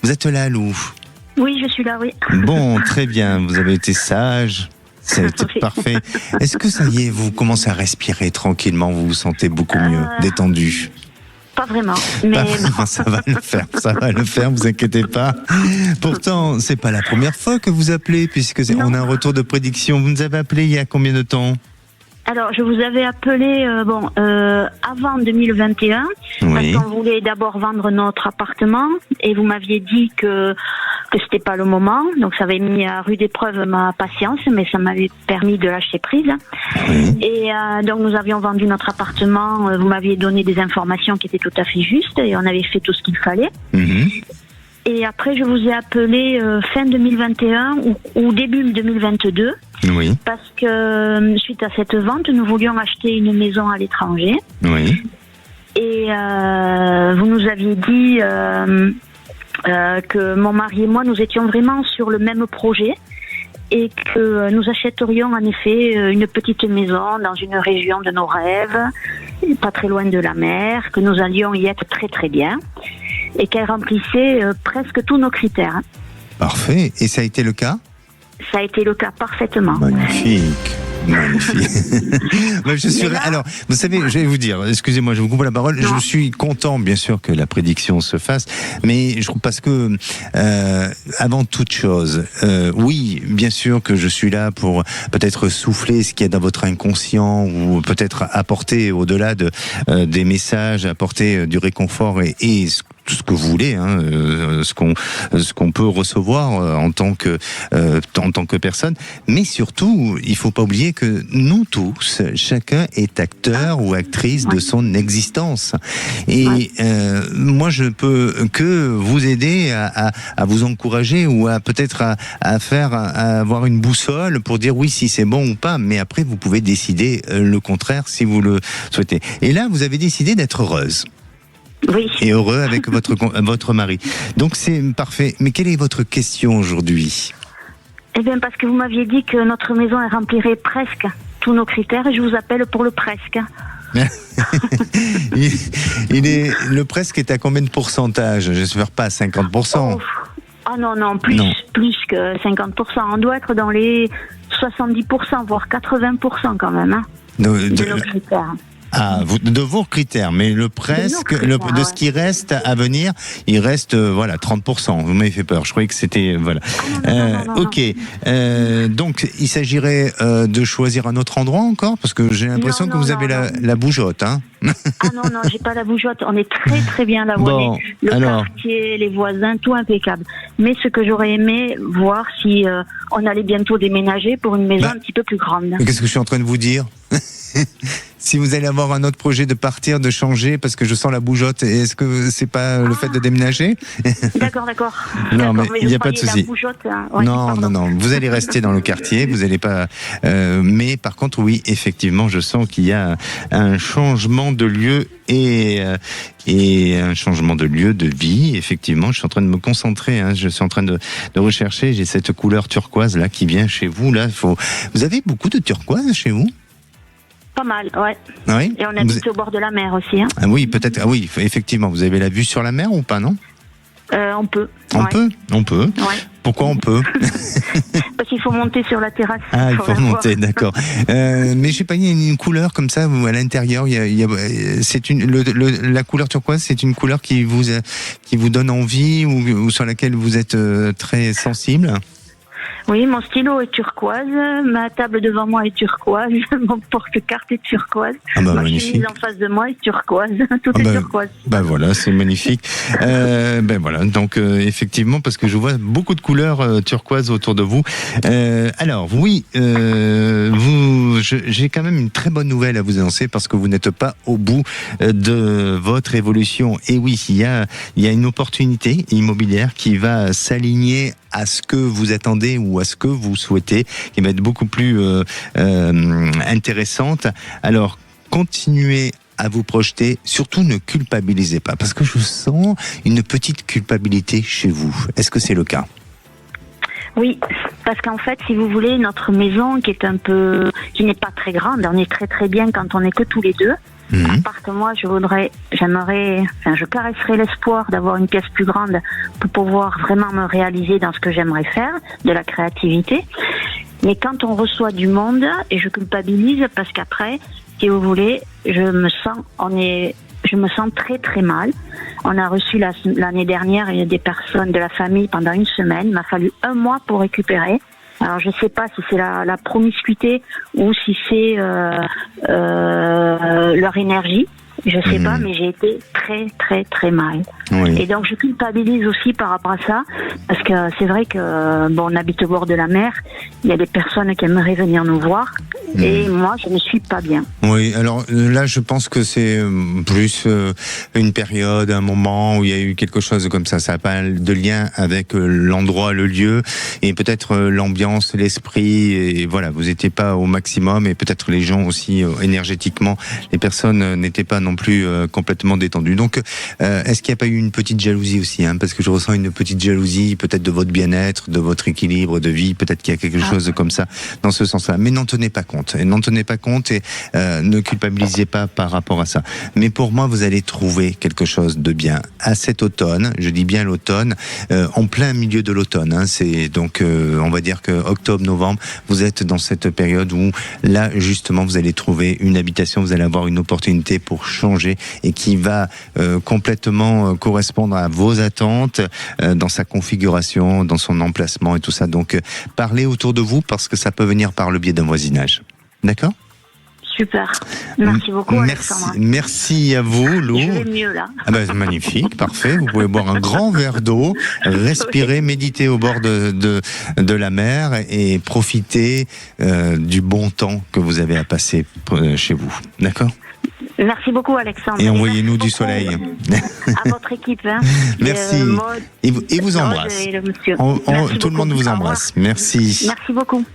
Vous êtes là, Lou? Oui, je suis là, oui. Bon, très bien, vous avez été sage. C'est Oui. parfait. Est-ce que ça y est, vous commencez à respirer tranquillement, vous vous sentez beaucoup mieux, détendu? Pas vraiment, mais Ça va le faire, vous inquiétez pas. Pourtant, c'est pas la première fois que vous appelez, puisque on a un retour de prédiction. Vous nous avez appelé il y a combien de temps? alors je vous avais appelé avant 2021 Oui. parce qu'on voulait d'abord vendre notre appartement et vous m'aviez dit que c'était pas le moment, donc ça avait mis à rude épreuve ma patience, mais ça m'avait permis de lâcher prise. Oui. Et donc nous avions vendu notre appartement, vous m'aviez donné des informations qui étaient tout à fait justes et on avait fait tout ce qu'il fallait. Mhm. Et après je vous ai appelé fin 2021 ou début 2022 Oui. parce que suite à cette vente, nous voulions acheter une maison à l'étranger Oui. et vous nous aviez dit que mon mari et moi, nous étions vraiment sur le même projet et que nous achèterions en effet une petite maison dans une région de nos rêves, pas très loin de la mer, que nous allions y être très très bien et qu'elle remplissait presque tous nos critères. Parfait. Et ça a été le cas? Ça a été le cas parfaitement. Magnifique. Je suis. Alors, vous savez, je vais vous dire. Excusez-moi, je vous coupe la parole. Non. Je suis content, bien sûr, que la prédiction se fasse, mais je trouve parce que avant toute chose, oui, bien sûr que je suis là pour peut-être souffler ce qu'il y a dans votre inconscient ou peut-être apporter au-delà des messages, apporter du réconfort et tout ce que vous voulez, hein, ce qu'on peut recevoir en tant que personne, mais surtout, il faut pas oublier que nous tous, chacun est acteur ou actrice de son existence. Et moi, je peux que vous aider à vous encourager ou à peut-être à avoir une boussole pour dire oui si c'est bon ou pas. Mais après, vous pouvez décider le contraire si vous le souhaitez. Et là, vous avez décidé d'être heureuse. Oui. Et heureux avec votre mari. Donc c'est parfait. Mais quelle est votre question aujourd'hui? Eh bien, parce que vous m'aviez dit que notre maison elle remplirait presque tous nos critères et je vous appelle pour le presque. Le presque est à combien de pourcentage? J'espère pas à 50%. Ah non, plus que 50%. On doit être dans les 70%, voire 80% quand même, hein, de nos critères. Ah, de vos critères, mais le presque, de ce qui reste à venir, il reste 30%. Vous m'avez fait peur. Je croyais que c'était non. Ok. Donc, il s'agirait de choisir un autre endroit encore, parce que j'ai l'impression que vous avez la bougeotte, hein. Ah non, j'ai pas la bougeotte. On est très très bien là où on est. Le quartier, les voisins, tout impeccable. Mais ce que j'aurais aimé voir, si on allait bientôt déménager pour une maison un petit peu plus grande. Mais qu'est-ce que je suis en train de vous dire? Si vous allez avoir un autre projet de partir, de changer, parce que je sens la bougeotte, est-ce que c'est pas le fait de déménager? D'accord. Non, mais il n'y a pas de souci. Non. Vous allez rester dans le quartier, vous n'allez pas. Mais par contre, oui, effectivement, je sens qu'il y a un changement de lieu et un changement de lieu, de vie. Effectivement, je suis en train de me concentrer. Hein, je suis en train de rechercher. J'ai cette couleur turquoise là qui vient chez vous. Là, vous avez beaucoup de turquoise chez vous? Pas mal, ouais. Oui. Et on habite au bord de la mer aussi. Hein. Ah oui, peut-être. Ah oui, effectivement. Vous avez la vue sur la mer ou pas, non? On peut. On peut. Ouais. Pourquoi on peut? Parce qu'il faut monter sur la terrasse. Ah, il faut monter, d'accord. Mais je sais pas, il y a une couleur comme ça à l'intérieur. C'est la couleur turquoise, c'est une couleur qui vous donne envie ou sur laquelle vous êtes très sensible. Oui, mon stylo est turquoise, ma table devant moi est turquoise, mon porte-carte est turquoise, ma chemise en face de moi est turquoise, tout est turquoise. Voilà, c'est magnifique. Voilà, donc effectivement, parce que je vois beaucoup de couleurs turquoises autour de vous. Alors oui, j'ai quand même une très bonne nouvelle à vous annoncer parce que vous n'êtes pas au bout de votre évolution. Et oui, il y a une opportunité immobilière qui va s'aligner à ce que vous attendez ou à ce que vous souhaitez, qui va être beaucoup plus intéressante. Alors, continuez à vous projeter, surtout ne culpabilisez pas, parce que je sens une petite culpabilité chez vous. Est-ce que c'est le cas ? Oui, parce qu'en fait, si vous voulez, notre maison qui n'est pas très grande, on est très très bien quand on n'est que tous les deux. À part que moi, je caresserais l'espoir d'avoir une pièce plus grande pour pouvoir vraiment me réaliser dans ce que j'aimerais faire, de la créativité. Mais quand on reçoit du monde, et je culpabilise parce qu'après, si vous voulez, je me sens très très mal. On a reçu l'année dernière des personnes de la famille pendant une semaine. Il m'a fallu 1 mois pour récupérer. Alors je sais pas si c'est la promiscuité ou si c'est leur énergie. Je sais pas, mais j'ai été très très très mal. Oui. Et donc je culpabilise aussi par rapport à ça, parce que c'est vrai que on habite au bord de la mer. Il y a des personnes qui aimeraient venir nous voir, et moi je ne suis pas bien. Oui, alors là je pense que c'est plus une période, un moment où il y a eu quelque chose comme ça. Ça n'a pas de lien avec l'endroit, le lieu, et peut-être l'ambiance, l'esprit. Et voilà, vous n'étiez pas au maximum, et peut-être les gens aussi énergétiquement, les personnes n'étaient pas non plus complètement détendues. Donc, est-ce qu'il n'y a pas eu une petite jalousie aussi, parce que je ressens une petite jalousie, peut-être de votre bien-être, de votre équilibre de vie, peut-être qu'il y a quelque chose comme ça dans ce sens-là. Mais n'en tenez pas compte. Et ne culpabilisez pas par rapport à ça. Mais pour moi, vous allez trouver quelque chose de bien à cet automne. Je dis bien l'automne, en plein milieu de l'automne. C'est donc, on va dire que octobre, novembre, vous êtes dans cette période où là, justement, vous allez trouver une habitation, vous allez avoir une opportunité pour changer et qui va complètement correspondre à vos attentes dans sa configuration, dans son emplacement et tout ça. Donc, parlez autour de vous parce que ça peut venir par le biais d'un voisinage. D'accord ? Super. Merci beaucoup, Alexandre. Merci à vous, Lou. Je vais mieux, là. Magnifique, parfait. Vous pouvez boire un grand verre d'eau, respirer, méditer au bord de la mer et profiter du bon temps que vous avez à passer chez vous. D'accord ? Merci beaucoup, Alexandre. Et envoyez-nous du soleil. À votre équipe. Merci. Et vous embrasse. Et le monsieur. Tout le monde vous embrasse. Merci. Merci beaucoup.